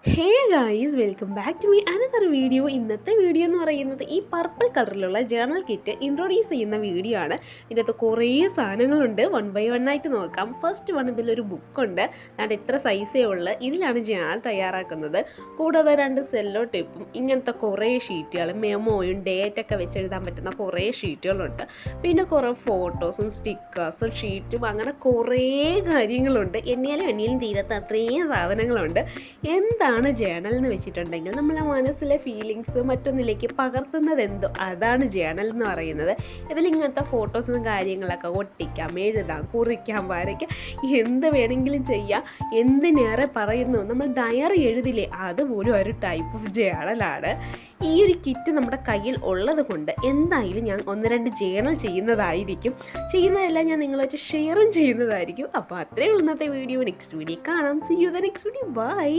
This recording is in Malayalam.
Hey guys, welcome back to me another video. ഇന്നത്തെ വീഡിയോ എന്ന് പറയുന്നത് ഈ പർപ്പിൾ കളറിലുള്ള ജേർണൽ കിറ്റ് ഇൻട്രൊഡ്യൂസ് ചെയ്യുന്ന വീഡിയോ ആണ്. ഇതിനകത്ത് കുറേ സാധനങ്ങളുണ്ട്. വൺ ബൈ വൺ ആയിട്ട് നോക്കാം. ഫസ്റ്റ് വൺ, ഇതിലൊരു ബുക്കുണ്ട്. അതുകൊണ്ട് ഇത്ര സൈസേ ഉള്ളു. ഇതിലാണ് ജേർണൽ തയ്യാറാക്കുന്നത്. കൂടാതെ 2 സെല്ലോ ടേപ്പും ഇങ്ങനത്തെ കുറേ ഷീറ്റുകൾ, മെമ്മോയും ഡേറ്റൊക്കെ വെച്ചെഴുതാൻ പറ്റുന്ന കുറേ ഷീറ്റുകളുണ്ട്. പിന്നെ കുറേ ഫോട്ടോസും സ്റ്റിക്കേഴ്സും ഷീറ്റും അങ്ങനെ കുറേ കാര്യങ്ങളുണ്ട്. എണ്ണിയാലും തീരത്ത് അത്രയും സാധനങ്ങളുണ്ട്. എന്താണ് ജേണൽ എന്ന് വെച്ചിട്ടുണ്ടെങ്കിൽ നമ്മളെ മനസ്സിലെ ഫീലിങ്സ് മറ്റൊന്നിലേക്ക് പകർത്തുന്നത് എന്തോ അതാണ് ജേണൽ എന്ന് പറയുന്നത്. ഇതിൽ ഇങ്ങനത്തെ ഫോട്ടോസും കാര്യങ്ങളൊക്കെ ഒട്ടിക്കാം, എഴുതാം, കുറിക്കാം, വരയ്ക്കാം, എന്ത് വേണമെങ്കിലും ചെയ്യാം. എന്തിനേറെ പറയുന്നു, നമ്മൾ ഡയറി എഴുതില്ലേ, അതുപോലും ഒരു ടൈപ്പ് ഓഫ് ജേണലാണ്. ഈ ഒരു കിറ്റ് നമ്മുടെ കയ്യിൽ ഉള്ളത് കൊണ്ട് എന്തായാലും ഞാൻ 1-2 ജേണൽ ചെയ്യുന്നതെല്ലാം ഞാൻ നിങ്ങളായിട്ട് ഷെയറും ചെയ്യുന്നതായിരിക്കും. അപ്പോൾ അത്രയും ഇന്നത്തെ വീഡിയോ. നെക്സ്റ്റ് വീഡിയോ കാണാം. See you the next video. By.